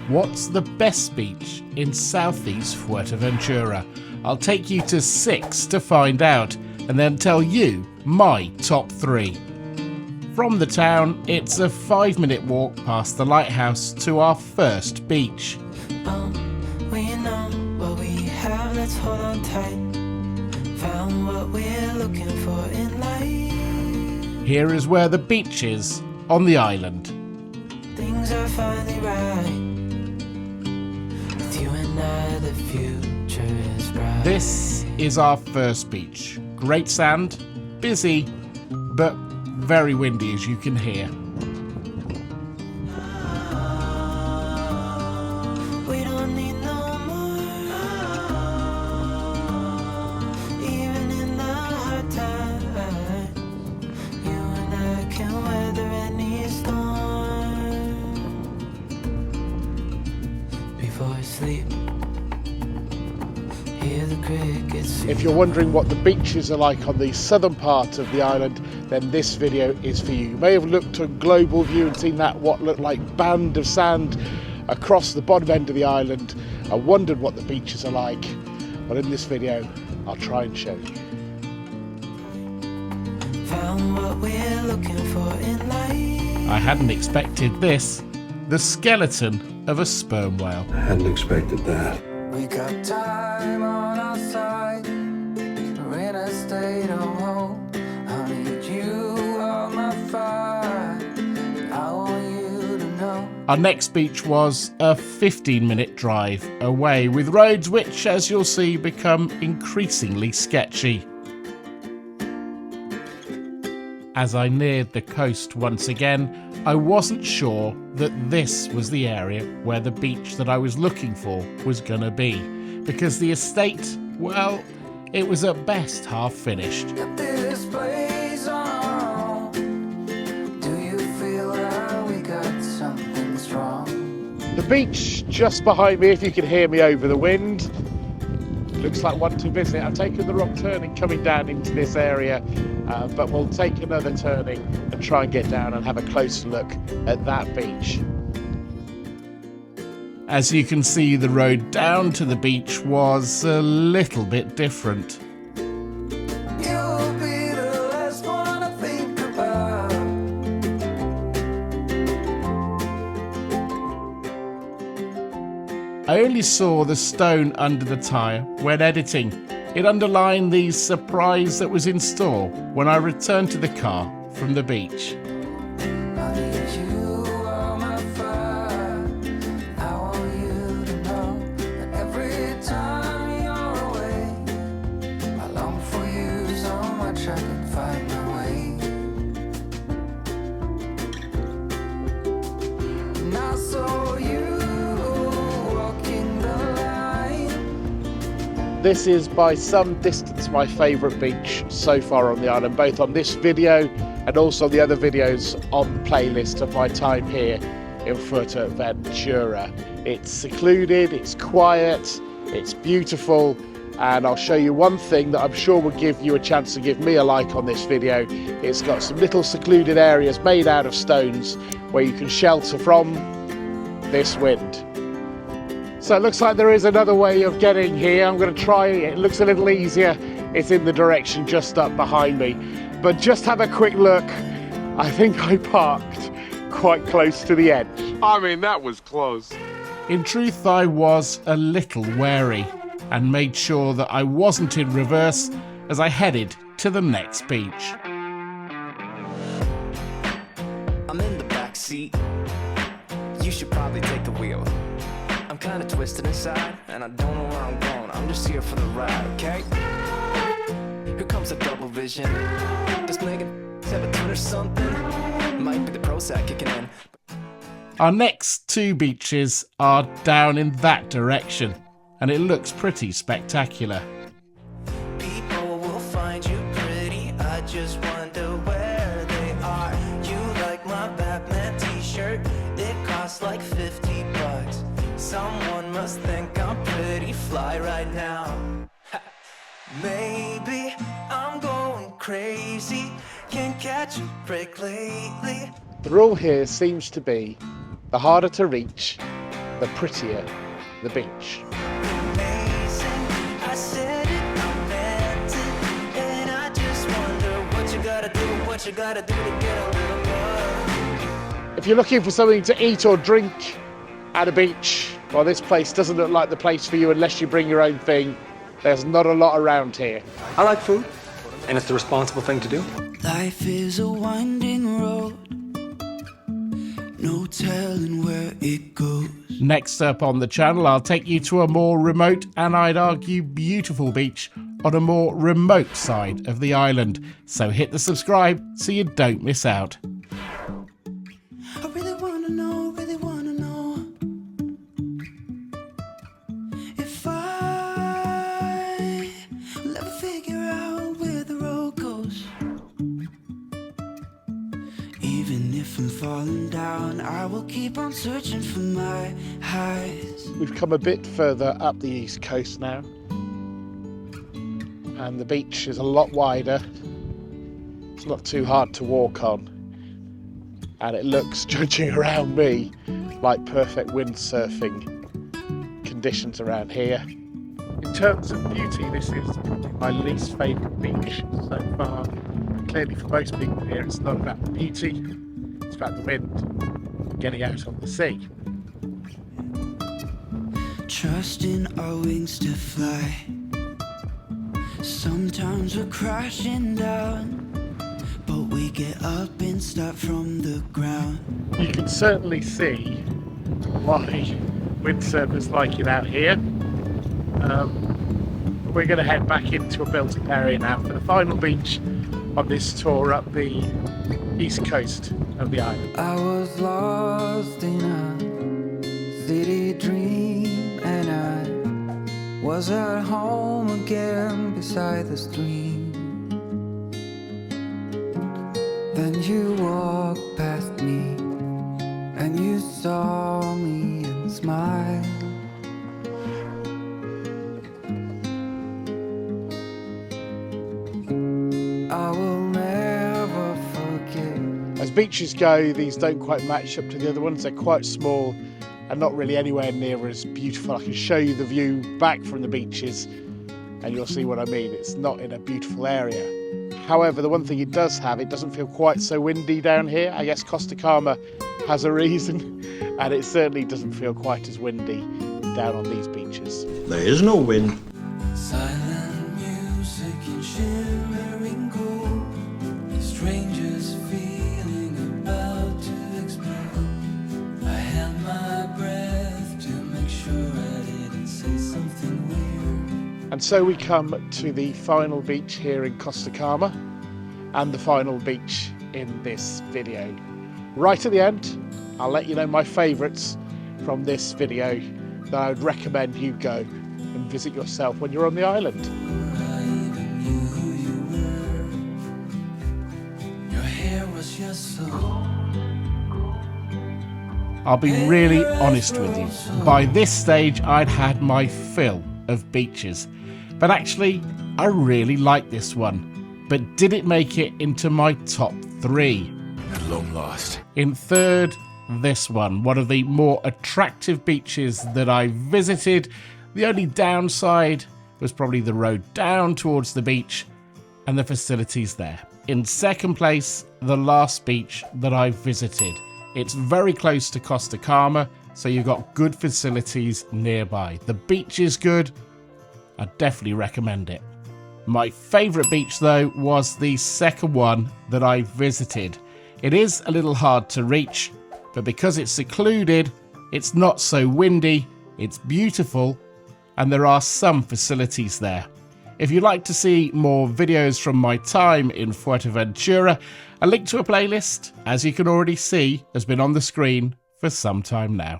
What's the best beach in southeast Fuerteventura? I'll take you to 6 to find out, and then tell you my top 3. From the town, it's a 5-minute walk past the lighthouse to our first beach. We know what we have, let's hold on tight. Found what we're looking for in life. Here is where the beach is on the island. Things are finally right. With you and I, the future is bright. This is our first beach. Great sand, busy, but very windy, as you can hear. We don't need no more. Even in the hard times, you and I can weather any storm. Before I sleep, hear the crickets. If you're wondering what the beaches are like on the southern part of the island, then this video is for you. You may have looked at a global view and seen that what looked like band of sand across the bottom end of the island and wondered what the beaches are like. But in this video, I'll try and show you. Found what we're looking for in life. I hadn't expected this. The skeleton of a sperm whale. I hadn't expected that. We got time on our side. We're in a state of hope. I need you on my fire. I want you to know. Our next beach was a 15-minute drive away, with roads which, as you'll see, become increasingly sketchy. As I neared the coast once again, I wasn't sure that this was the area where the beach that I was looking for was gonna be, because the estate, well, it was at best half finished. Got this place on our own. Do you feel like we got something strong? The beach just behind me, if you can hear me over the wind, looks like one to visit. I've taken the wrong turning coming down into this area, but we'll take another turning and try and get down and have a closer look at that beach. As you can see, the road down to the beach was a little bit different. You'll be the last one I think about. I only saw the stone under the tyre when editing. It underlined the surprise that was in store when I returned to the car from the beach. I need you on my fire. I want you to know that every time you're away, I long for you so much I can find my way. And I saw you walking the line. This is by some distance my favourite beach so far on the island, both on this video and also the other videos on the playlist of my time here in Fuerteventura. It's secluded, it's quiet, it's beautiful, and I'll show you one thing that I'm sure will give you a chance to give me a like on this video. It's got some little secluded areas made out of stones where you can shelter from this wind. So it looks like there is another way of getting here. I'm going to try it. It looks a little easier. It's in the direction just up behind me. But just have a quick look. I think I parked quite close to the edge. I mean, that was close. In truth, I was a little wary and made sure that I wasn't in reverse as I headed to the next beach. I'm in the back seat. You should probably take the wheel. I'm kind of twisted inside, and I don't know where I'm going. I'm just here for the ride, okay? Here comes a double vision. Just making 17 or something. Might be the Prozac kicking in. Our next 2 beaches are down in that direction, and it looks pretty spectacular. People will find you pretty. I just wonder where they are. You like my Batman t-shirt? It costs like $50. Someone must think I'm pretty fly right now. Maybe I'm going crazy. Can't catch a break lately. The rule here seems to be the harder to reach, the prettier the beach. Amazing. I said it, I meant it, and I just wonder what you gotta do to get a little love. If you're looking for something to eat or drink at a beach, well, this place doesn't look like the place for you unless you bring your own thing. There's not a lot around here. I like food, and it's the responsible thing to do. Life is a winding road, no telling where it goes. Next up on the channel, I'll take you to a more remote and I'd argue beautiful beach on a more remote side of the island. So hit the subscribe so you don't miss out. I really wanna know if I will ever figure out where the road goes. Even if I'm falling down, I will keep on searching for my highs. We've come a bit further up the east coast now, and the beach is a lot wider. It's not too hard to walk on, and it looks, judging around me, like perfect windsurfing conditions around here. In terms of beauty, this is probably my least favourite beach so far. Clearly for most people here, it's not about the beauty, it's about the wind, getting out on the sea. Trusting our wings to fly. Sometimes we're crashing down, but we get up and start from the ground. You can certainly see why windsurfers like it out here. We're going to head back into a built-up area now for the final beach on this tour up the east coast of the island. I was lost in a city dream, and I was at home again beside the stream. Then you walked past me, and you saw me and smiled. I will never forget. As beaches go, these don't quite match up to the other ones. They're quite small and not really anywhere near as beautiful. I can show you the view back from the beaches and you'll see what I mean. It's not in a beautiful area. However, the one thing it does have, it doesn't feel quite so windy down here. I guess Costa Calma has a reason, and it certainly doesn't feel quite as windy down on these beaches. There is no wind. Silent music and shimmering gold, strangers feeling about to explode. I held my breath to make sure I didn't say something weird. And so we come to the final beach here in Costa Calma, and the final beach in this video. Right at the end, I'll let you know my favourites from this video that I would recommend you go and visit yourself when you're on the island. I even knew who you were. Your hair was just so. I'll be really honest with you. By this stage, I'd had my fill of beaches. But actually, I really like this one. But did it make it into my top 3? At long last. In third, this one of the more attractive beaches that I visited. The only downside was probably the road down towards the beach and the facilities there. In second place, the last beach that I visited. It's very close to Costa Calma, so you've got good facilities nearby. The beach is good. I definitely recommend it. My favourite beach, though, was the second one that I visited. It is a little hard to reach, but because it's secluded, it's not so windy, it's beautiful, and there are some facilities there. If you'd like to see more videos from my time in Fuerteventura, a link to a playlist, as you can already see, has been on the screen for some time now.